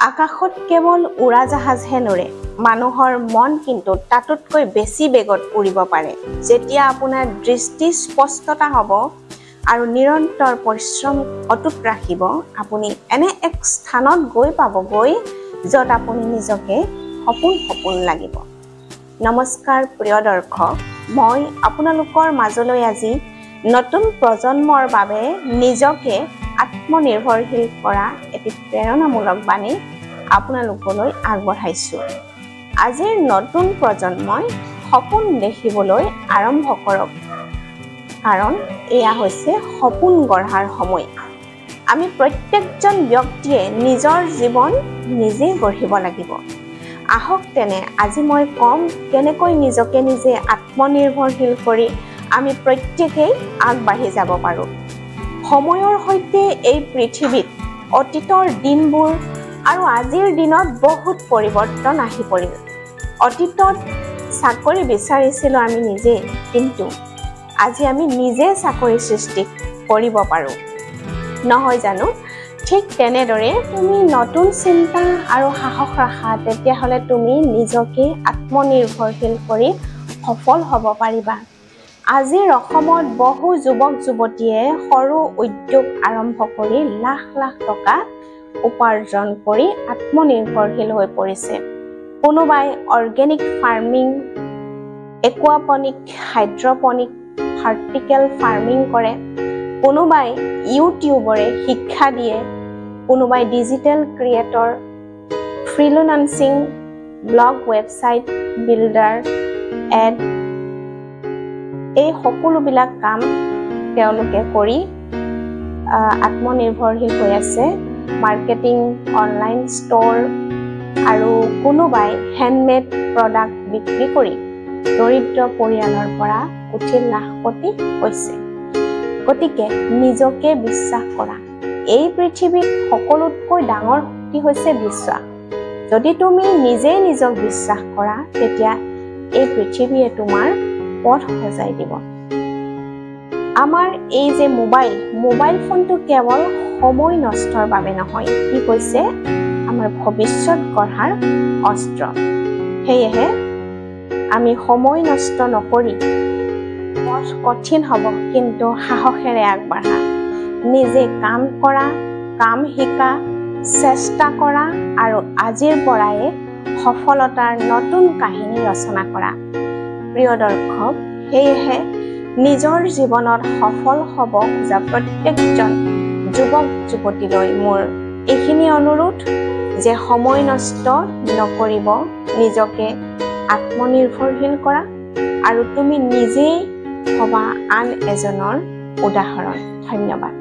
আকাশত কেৱল উৰাজাহাজহে নুৰে, মানুহৰ মন কিন্তু তাতোতকৈ বেছি বেগত উৰিব পাৰে। যেতিয়া আপোনাৰ দৃষ্টি স্পষ্টতা হ'ব আৰু নিৰন্তৰ পৰিশ্ৰম অটুট ৰাখিব, আপুনি এনে এক স্থানত গৈ পাবগৈ য'ত আপুনি নিজকে সপোন লাগিব। নমস্কাৰ প্ৰিয় দৰ্শক, মই আপোনালোকৰ মাজলৈ আজি নতুন প্ৰজন্মৰ বাবে নিজকে আত্মনিৰ্ভৰশীল কৰা এটি প্ৰেৰণামূলক বাণী আপোনালোকলৈ আগবঢ়াইছোঁ। আজিৰ নতুন প্ৰজন্মই সপোন দেখিবলৈ আৰম্ভ কৰক, কাৰণ এয়া হৈছে সপোন গঢ়াৰ সময়। আমি প্ৰত্যেকজন ব্যক্তিয়ে নিজৰ জীৱন নিজে গঢ়িব লাগিব। আহক তেনে আজি মই কম কেনেকৈ নিজকে নিজে আত্মনিৰ্ভৰশীল কৰি আমি প্ৰত্যেকেই আগবাঢ়ি যাব পাৰোঁ। সময়ৰ সৈতে এই পৃথিৱীত অতীতৰ দিনবোৰ আৰু আজিৰ দিনত বহুত পৰিৱৰ্তন আহি পৰিল। অতীতত চাকৰি বিচাৰিছিলোঁ আমি নিজে, কিন্তু আজি আমি নিজে চাকৰি সৃষ্টি কৰিব পাৰোঁ, নহয় জানো? ঠিক তেনেদৰে তুমি নতুন চিন্তা আৰু সাহস ৰাখা, তেতিয়াহ'লে তুমি নিজকে আত্মনিৰ্ভৰশীল কৰি সফল হ'ব পাৰিবা। আজিৰ অসমত বহু যুৱক যুৱতীয়ে সৰু উদ্যোগ আৰম্ভ কৰি লাখ লাখ টকা উপাৰ্জন কৰি আত্মনিৰ্ভৰশীল হৈ পৰিছে। কোনোবাই organic farming, aquaponic, hydroponic, vertical farming কৰে, কোনোবাই ইউটিউবৰে শিক্ষা দিয়ে, কোনোবাই digital creator, freelancing, blog, website builder, ad, এই সকলোবিলাক কাম তেওঁলোকে কৰি আত্মনিৰ্ভৰশীল হৈ আছে। মাৰ্কেটিং, অনলাইন ষ্ট'ৰ আৰু কোনোবাই হেণ্ডমেড প্ৰডাক্ট বিক্ৰী কৰি দৰিদ্ৰ পৰিয়ালৰ পৰা উঠি লাখপতি হৈছে। গতিকে নিজকে বিশ্বাস কৰা। এই পৃথিৱীত সকলোতকৈ ডাঙৰ শক্তি হৈছে বিশ্বাস। যদি তুমি নিজেই নিজক বিশ্বাস কৰা, তেতিয়া এই পৃথিৱীয়ে তোমাৰ পথ সজাই দিব। আমাৰ এই যে মোবাইল ফোনটো কেৱল সময় নষ্টৰ বাবে নহয়, ই হৈছে আমাৰ ভৱিষ্যত গঢ়াৰ অস্ত্ৰ। সেয়েহে আমি সময় নষ্ট নকৰি, পথ কঠিন হ'ব কিন্তু সাহসেৰে আগবাঢ়া, নিজে কাম কৰা, কাম শিকা, চেষ্টা কৰা আৰু আজিৰ পৰাই সফলতাৰ নতুন কাহিনী ৰচনা কৰা। প্ৰিয় দৰ্শক, সেয়েহে নিজৰ জীৱনত সফল হ'ব খোজা প্ৰত্যেকজন যুৱক যুৱতীলৈ মোৰ এইখিনি অনুৰোধ যে সময় নষ্ট নকৰিব, নিজকে আত্মনিৰ্ভৰশীল কৰা আৰু তুমি নিজেই হ'বা আন এজনৰ উদাহৰণ। ধন্যবাদ।